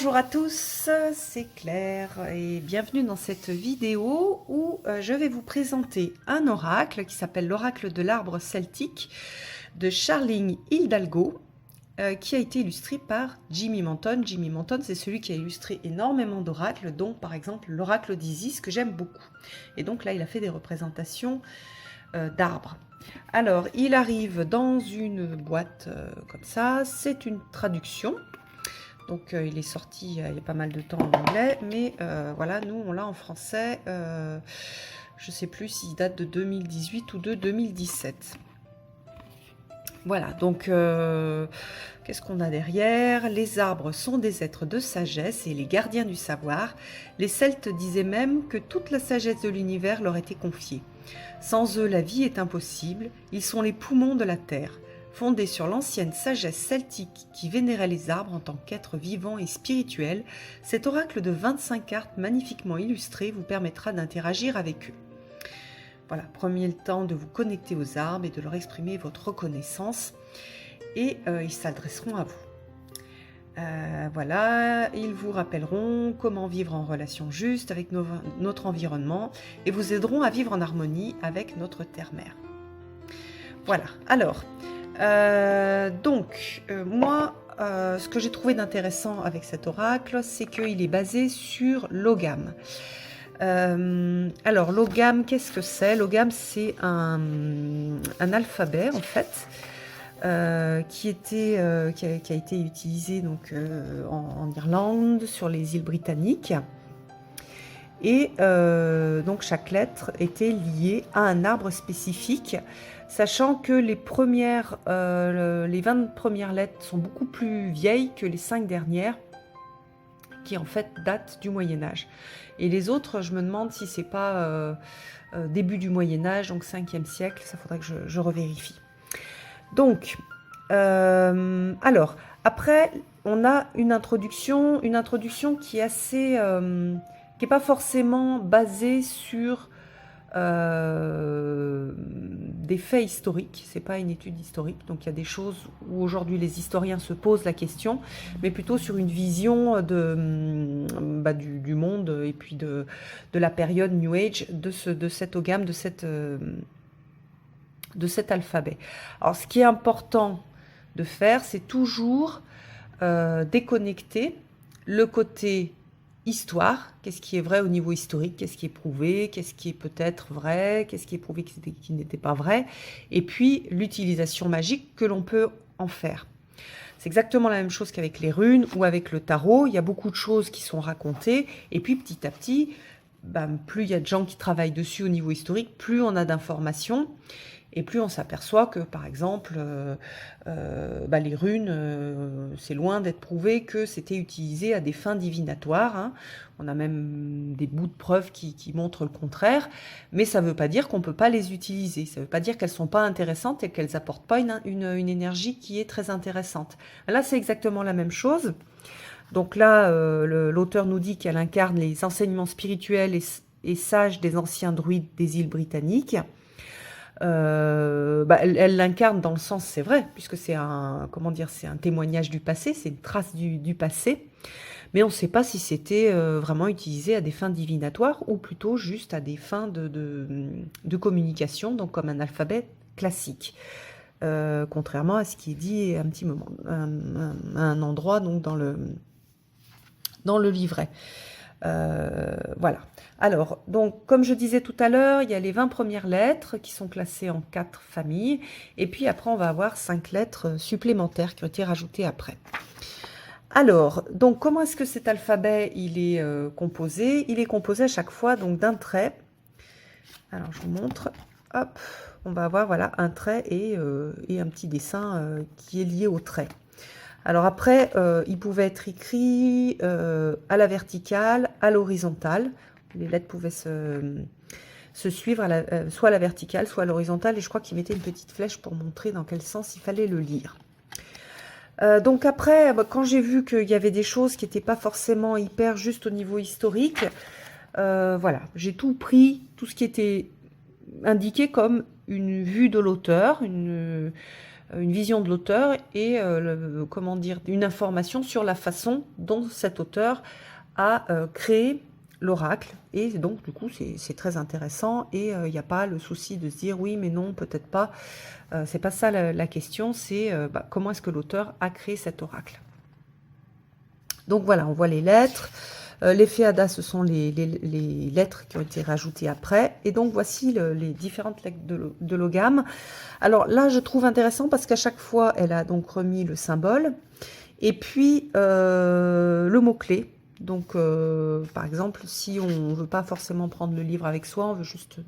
Bonjour à tous, c'est Claire et bienvenue dans cette vidéo où je vais vous présenter un oracle qui s'appelle l'oracle de l'arbre celtique de Charling Hidalgo qui a été illustré par Jimmy Manton. Jimmy Manton, c'est celui qui a illustré énormément d'oracles, dont par exemple l'oracle d'Isis que j'aime beaucoup. Et donc là, il a fait des représentations d'arbres. Alors, il arrive dans une boîte comme ça, c'est une traduction. Donc il est sorti il y a pas mal de temps en anglais, mais voilà, nous on l'a en français. Je ne sais plus s'il date de 2018 ou de 2017. Voilà, donc qu'est-ce qu'on a derrière? Les arbres sont des êtres de sagesse et les gardiens du savoir. Les Celtes disaient même que toute la sagesse de l'univers leur était confiée. Sans eux, la vie est impossible, ils sont les poumons de la terre. Fondé sur l'ancienne sagesse celtique qui vénérait les arbres en tant qu'êtres vivants et spirituels, cet oracle de 25 cartes magnifiquement illustrées vous permettra d'interagir avec eux. Voilà, prenez le temps de vous connecter aux arbres et de leur exprimer votre reconnaissance et ils s'adresseront à vous. Voilà, ils vous rappelleront comment vivre en relation juste avec notre environnement et vous aideront à vivre en harmonie avec notre terre-mère. Voilà, alors... moi, ce que j'ai trouvé d'intéressant avec cet oracle, c'est qu'il est basé sur l'ogam. Alors, l'ogam, qu'est-ce que c'est? L'ogam, c'est un alphabet, en fait, qui a été utilisé donc, en Irlande, sur les îles britanniques. Et donc, chaque lettre était liée à un arbre spécifique, sachant que les 20 premières lettres sont beaucoup plus vieilles que les 5 dernières, qui en fait datent du Moyen-Âge. Et les autres, je me demande si c'est pas début du Moyen-Âge, donc 5e siècle, ça faudrait que je revérifie. Donc, alors, après, on a une introduction qui est assez... qui n'est pas forcément basée sur des faits historiques, c'est pas une étude historique, donc il y a des choses où aujourd'hui les historiens se posent la question, mais plutôt sur une vision du monde et puis de la période New Age de cet ogam, de cet alphabet. Alors ce qui est important de faire, c'est toujours déconnecter le côté histoire, qu'est-ce qui est vrai au niveau historique, qu'est-ce qui est prouvé, qu'est-ce qui est peut-être vrai, qu'est-ce qui est prouvé qui n'était pas vrai, et puis l'utilisation magique que l'on peut en faire. C'est exactement la même chose qu'avec les runes ou avec le tarot, il y a beaucoup de choses qui sont racontées, et puis petit à petit, plus il y a de gens qui travaillent dessus au niveau historique, plus on a d'informations, et plus on s'aperçoit que, par exemple, les runes, c'est loin d'être prouvé que c'était utilisé à des fins divinatoires. Hein. On a même des bouts de preuves qui montrent le contraire. Mais ça ne veut pas dire qu'on ne peut pas les utiliser. Ça ne veut pas dire qu'elles ne sont pas intéressantes et qu'elles n'apportent pas une énergie qui est très intéressante. Là, c'est exactement la même chose. Donc là, l'auteur nous dit qu'elle incarne les enseignements spirituels et sages des anciens druides des îles britanniques. Elle l'incarne dans le sens, c'est vrai, puisque c'est un témoignage du passé, c'est une trace du passé, mais on ne sait pas si c'était vraiment utilisé à des fins divinatoires ou plutôt juste à des fins de communication, donc comme un alphabet classique, contrairement à ce qui est dit à un petit moment, à un endroit donc dans le livret. Voilà. Alors, donc, comme je disais tout à l'heure, il y a les 20 premières lettres qui sont classées en 4 familles. Et puis après, on va avoir 5 lettres supplémentaires qui ont été rajoutées après. Alors, donc, comment est-ce que cet alphabet il est composé? Il est composé à chaque fois donc d'un trait. Alors, je vous montre. Hop, on va avoir voilà, un trait et un petit dessin qui est lié au trait. Alors après, il pouvait être écrit à la verticale, à l'horizontale. Les lettres pouvaient se suivre soit à la verticale, soit à l'horizontale. Et je crois qu'il mettait une petite flèche pour montrer dans quel sens il fallait le lire. Donc après, quand j'ai vu qu'il y avait des choses qui n'étaient pas forcément hyper juste au niveau historique, voilà, j'ai tout pris, tout ce qui était indiqué comme une vue de l'auteur, une vision de l'auteur et comment dire, une information sur la façon dont cet auteur a créé l'oracle. Et donc, du coup, c'est très intéressant et il n'y a pas le souci de se dire oui, mais non, peut-être pas. C'est pas ça la question, c'est comment est-ce que l'auteur a créé cet oracle. Donc voilà, on voit les lettres. Les Féadas, ce sont les lettres qui ont été rajoutées après. Et donc, voici les différentes lettres de Logam. Alors là, je trouve intéressant parce qu'à chaque fois, elle a donc remis le symbole. Et puis, le mot-clé. Donc, par exemple, si on ne veut pas forcément prendre le livre avec soi, on veut juste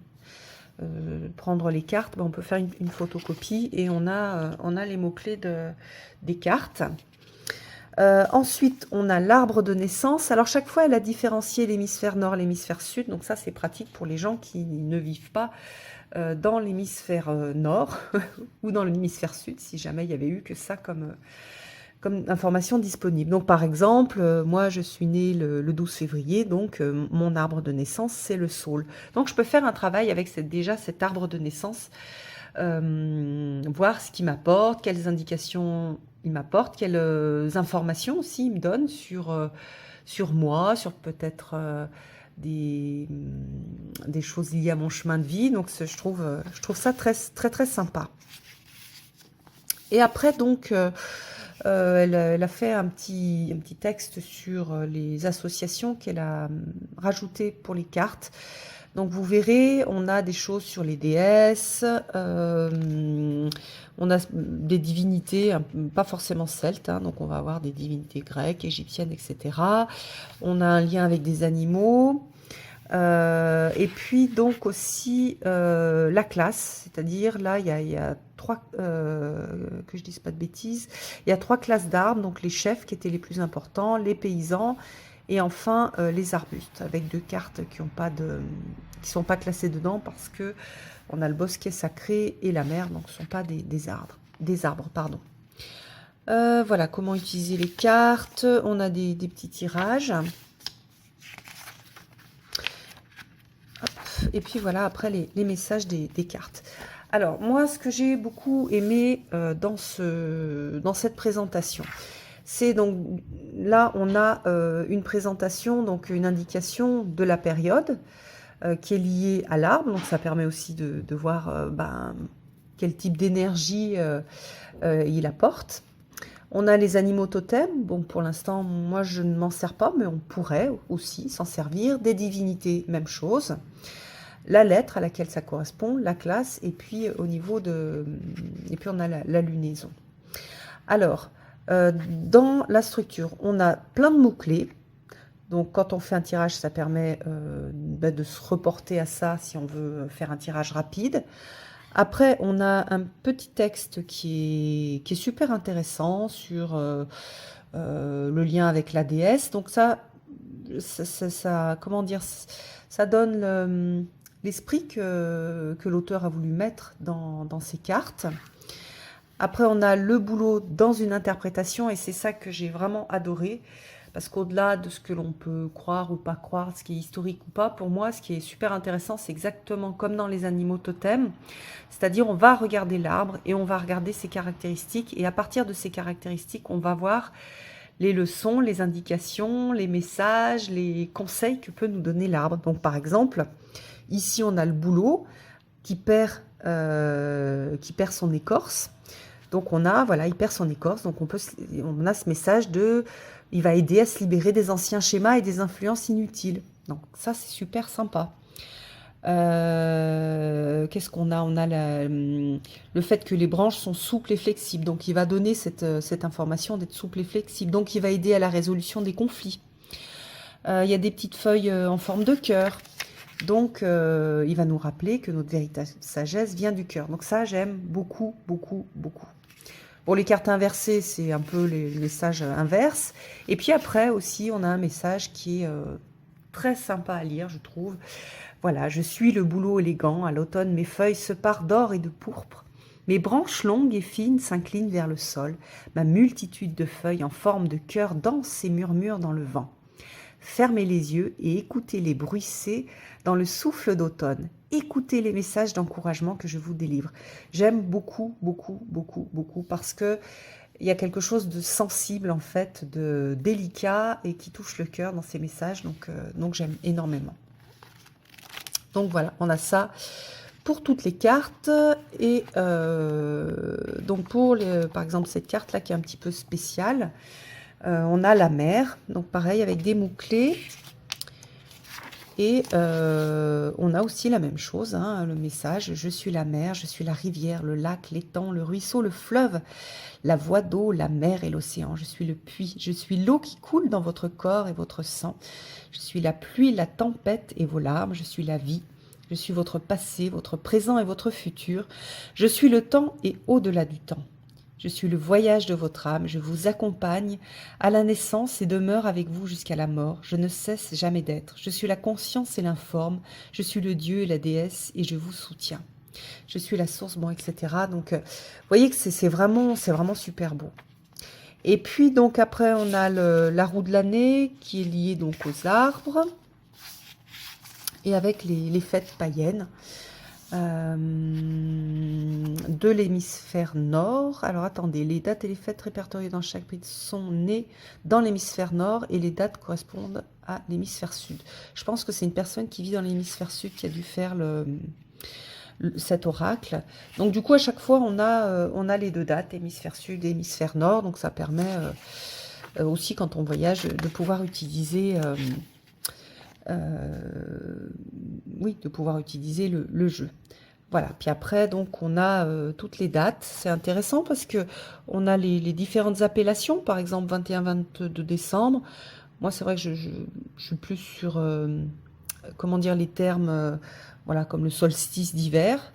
prendre les cartes, on peut faire une photocopie et on a les mots-clés des cartes. Ensuite, on a l'arbre de naissance. Alors, chaque fois, elle a différencié l'hémisphère nord, l'hémisphère sud. Donc, ça, c'est pratique pour les gens qui ne vivent pas dans l'hémisphère nord ou dans l'hémisphère sud, si jamais il y avait eu que ça comme information disponible. Donc, par exemple, moi, je suis née le 12 février, donc mon arbre de naissance, c'est le saule. Donc, je peux faire un travail avec déjà cet arbre de naissance, voir ce qu'il m'apporte, quelles indications il m'apporte, quelles informations aussi il me donne sur moi, sur peut-être des choses liées à mon chemin de vie. Donc, je trouve ça très, très, très sympa. Et après, donc, elle a fait un petit texte sur les associations qu'elle a rajoutées pour les cartes. Donc vous verrez, on a des choses sur les déesses, on a des divinités, pas forcément celtes, hein, donc on va avoir des divinités grecques, égyptiennes, etc. On a un lien avec des animaux. Et puis donc aussi la classe, c'est-à-dire là il y a trois, que je dise pas de bêtises, il y a 3 classes d'arbres, donc les chefs qui étaient les plus importants, les paysans et enfin les arbustes, avec 2 cartes qui sont pas classées dedans parce que on a le bosquet sacré et la mer, donc ce ne sont pas des arbres, pardon. Voilà comment utiliser les cartes. On a des petits tirages. Et puis voilà, après les messages des cartes. Alors, moi, ce que j'ai beaucoup aimé dans cette présentation, c'est donc, là, on a une présentation, donc une indication de la période qui est liée à l'arbre. Donc, ça permet aussi de voir quel type d'énergie il apporte. On a les animaux totems. Bon, pour l'instant, moi, je ne m'en sers pas, mais on pourrait aussi s'en servir. Des divinités, même chose. La lettre à laquelle ça correspond, la classe, et puis au niveau de... Et puis on a la lunaison. Alors, dans la structure, on a plein de mots-clés. Donc, quand on fait un tirage, ça permet de se reporter à ça si on veut faire un tirage rapide. Après, on a un petit texte qui est super intéressant sur le lien avec la déesse. Donc ça comment dire, ça donne l'esprit que l'auteur a voulu mettre dans ses cartes. Après, on a le boulot dans une interprétation, et c'est ça que j'ai vraiment adoré, parce qu'au-delà de ce que l'on peut croire ou pas croire, ce qui est historique ou pas, pour moi, ce qui est super intéressant, c'est exactement comme dans les animaux totems, c'est-à-dire on va regarder l'arbre et on va regarder ses caractéristiques, et à partir de ces caractéristiques, on va voir les leçons, les indications, les messages, les conseils que peut nous donner l'arbre. Donc par exemple, ici on a le bouleau qui perd son écorce. Donc on a, voilà, il perd son écorce, donc on a ce message il va aider à se libérer des anciens schémas et des influences inutiles. Donc ça c'est super sympa. Qu'est-ce qu'on a? On a le fait que les branches sont souples et flexibles. Donc il va donner cette information d'être souple et flexible. Donc il va aider à la résolution des conflits. Il y a des petites feuilles en forme de cœur. Donc il va nous rappeler que notre véritable sagesse vient du cœur. Donc ça j'aime beaucoup, beaucoup, beaucoup. Bon, les cartes inversées, c'est un peu les messages inverses. Et puis après aussi, on a un message qui est très sympa à lire, je trouve. Voilà, je suis le bouleau élégant, à l'automne mes feuilles se parent d'or et de pourpre. Mes branches longues et fines s'inclinent vers le sol. Ma multitude de feuilles en forme de cœur danse et murmure dans le vent. Fermez les yeux et écoutez-les bruisser dans le souffle d'automne. écoutez les messages d'encouragement que je vous délivre. J'aime beaucoup, beaucoup, beaucoup, beaucoup parce que il y a quelque chose de sensible en fait, de délicat et qui touche le cœur dans ces messages, donc j'aime énormément. Donc voilà, on a ça pour toutes les cartes et donc pour par exemple cette carte là qui est un petit peu spéciale, on a la mer, donc pareil avec des mots-clés. Et on a aussi la même chose, hein, le message, je suis la mer, je suis la rivière, le lac, l'étang, le ruisseau, le fleuve, la voie d'eau, la mer et l'océan. Je suis le puits, je suis l'eau qui coule dans votre corps et votre sang. Je suis la pluie, la tempête et vos larmes, je suis la vie. Je suis votre passé, votre présent et votre futur. Je suis le temps et au-delà du temps. Je suis le voyage de votre âme, je vous accompagne à la naissance et demeure avec vous jusqu'à la mort. Je ne cesse jamais d'être. Je suis la conscience et l'informe. Je suis le Dieu et la déesse et je vous soutiens. Je suis la source, bon, etc. Donc, vous voyez que c'est vraiment super beau. Et puis, donc, après, on a la roue de l'année qui est liée donc aux arbres et avec les fêtes païennes. De l'hémisphère nord. Alors attendez, les dates et les fêtes répertoriées dans chaque pays sont nées dans l'hémisphère nord et les dates correspondent à l'hémisphère sud. Je pense que c'est une personne qui vit dans l'hémisphère sud qui a dû faire cet oracle. Donc du coup à chaque fois on a les deux dates, hémisphère sud et hémisphère nord, donc ça permet aussi quand on voyage de pouvoir utiliser oui, de pouvoir utiliser le jeu. Voilà, puis après, donc, on a toutes les dates. C'est intéressant parce que on a les différentes appellations, par exemple 21-22 décembre. Moi, c'est vrai que je suis plus sur, comment dire, les termes, voilà, comme le solstice d'hiver.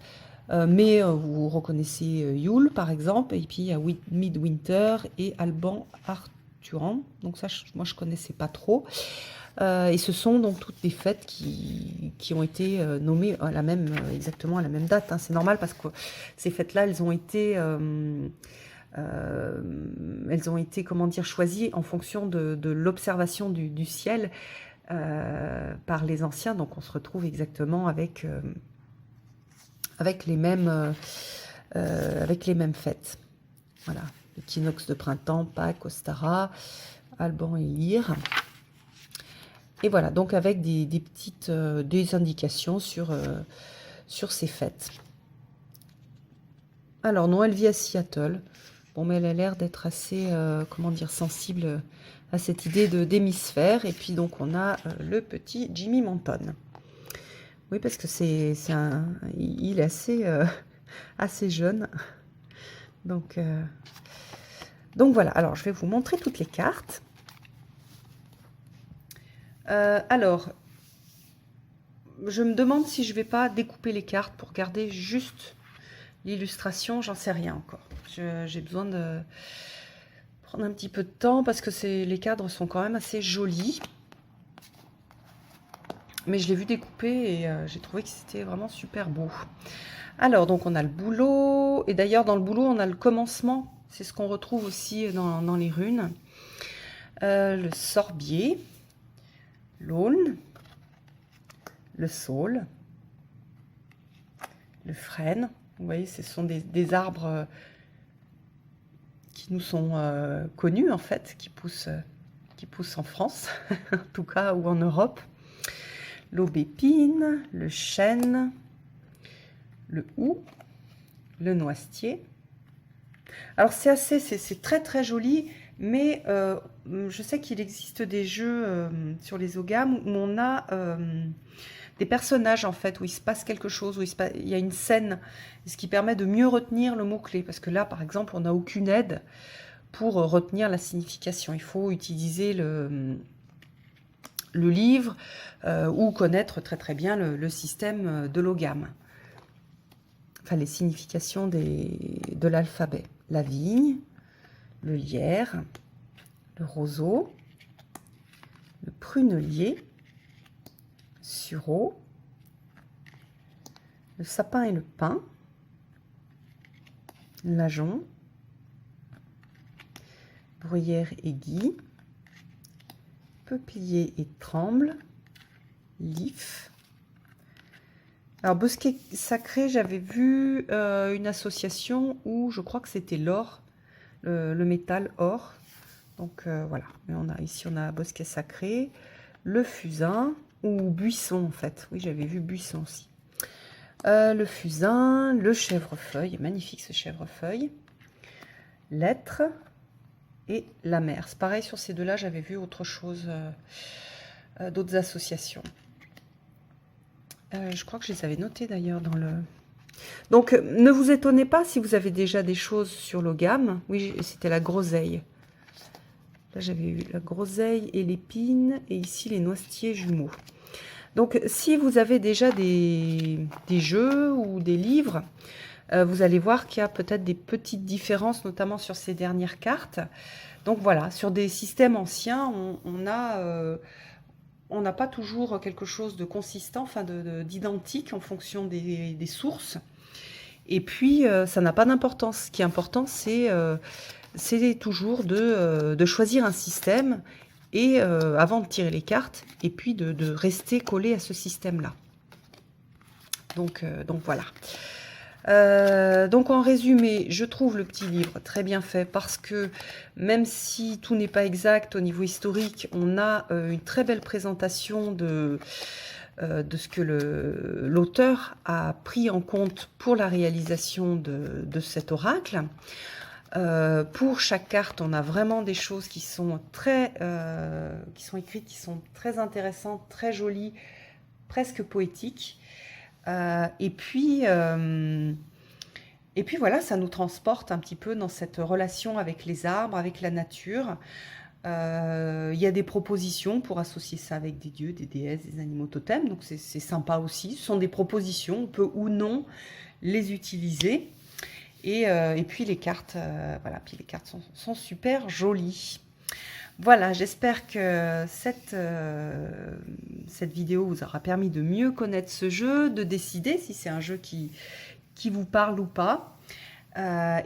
Mais vous reconnaissez Yule, par exemple, et puis il y a Midwinter et Alban Arthurand. Donc ça, moi, je connaissais pas trop. Et ce sont donc toutes les fêtes qui ont été nommées à exactement à la même date. Hein. C'est normal parce que ces fêtes-là, elles ont été, comment dire, choisies en fonction de l'observation du ciel par les anciens. Donc on se retrouve exactement avec les mêmes fêtes. Voilà, l'équinoxe de printemps, Pâques, Ostara, Alban et Lyre. Et voilà, donc avec des petites des indications sur ces fêtes. Alors non, elle vit à Seattle. Bon, mais elle a l'air d'être assez, comment dire, sensible à cette idée d'hémisphère. Et puis donc on a le petit Jimmy Monton. Oui, parce que il est assez, assez jeune. Donc voilà, alors je vais vous montrer toutes les cartes. Alors, je me demande si je vais pas découper les cartes pour garder juste l'illustration, j'en sais rien encore. J'ai besoin de prendre un petit peu de temps parce que les cadres sont quand même assez jolis. Mais je l'ai vu découper et j'ai trouvé que c'était vraiment super beau. Alors, donc on a le bouleau, et d'ailleurs dans le bouleau on a le commencement, c'est ce qu'on retrouve aussi dans les runes. Le sorbier, l'aulne, le saule, le frêne. Vous voyez, ce sont des arbres qui nous sont connus en fait, qui poussent en France, en tout cas, ou en Europe. L'aubépine, le chêne, le houx, le noisetier. Alors c'est très très joli, mais je sais qu'il existe des jeux sur les OGAM où on a des personnages en fait, où il se passe quelque chose, où il y a une scène, ce qui permet de mieux retenir le mot-clé. Parce que là, par exemple, on n'a aucune aide pour retenir la signification. Il faut utiliser le livre ou connaître très très bien le système de l'OGAM. Enfin, les significations de l'alphabet. La vigne, le lierre, le roseau, le prunelier, sureau, le sapin et le pin, l'ajon, bruyère et gui, peuplier et tremble, l'if, Alors, bosquet sacré, j'avais vu une association où je crois que c'était l'or, le métal or. Donc voilà, mais ici on a bosquet sacré, le fusain, ou buisson en fait. Oui, j'avais vu buisson aussi. Le fusain, le chèvrefeuille, magnifique ce chèvrefeuille. L'être et la mer. C'est pareil sur ces deux-là, j'avais vu autre chose, d'autres associations. Je crois que je les avais notées d'ailleurs dans le... Donc, ne vous étonnez pas si vous avez déjà des choses sur l'ogame. Oui, c'était la groseille. Là, j'avais eu la groseille et l'épine, et ici les noisetiers jumeaux. Donc, si vous avez déjà des jeux ou des livres, vous allez voir qu'il y a peut-être des petites différences, notamment sur ces dernières cartes. Donc voilà, sur des systèmes anciens, on n'a pas toujours quelque chose de consistant, enfin d'identique en fonction des sources. Et puis, ça n'a pas d'importance. Ce qui est important, c'est toujours de choisir un système et avant de tirer les cartes, et puis de rester collé à ce système-là. Donc voilà. Donc en résumé, je trouve le petit livre très bien fait parce que même si tout n'est pas exact au niveau historique, on a une très belle présentation de ce que l'auteur a pris en compte pour la réalisation de cet oracle. Pour chaque carte, on a vraiment des choses qui sont qui sont écrites, qui sont très intéressantes, très jolies, presque poétiques. Et puis voilà, ça nous transporte un petit peu dans cette relation avec les arbres, avec la nature. Il y a des propositions pour associer ça avec des dieux, des déesses, des animaux totems, donc c'est sympa aussi. Ce sont des propositions, on peut ou non les utiliser. Et puis les cartes, voilà, puis les cartes sont super jolies. Voilà, j'espère que cette vidéo vous aura permis de mieux connaître ce jeu, de décider si c'est un jeu qui vous parle ou pas.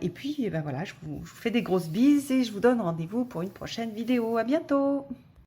Et puis, ben voilà, je vous fais des grosses bises et je vous donne rendez-vous pour une prochaine vidéo. À bientôt!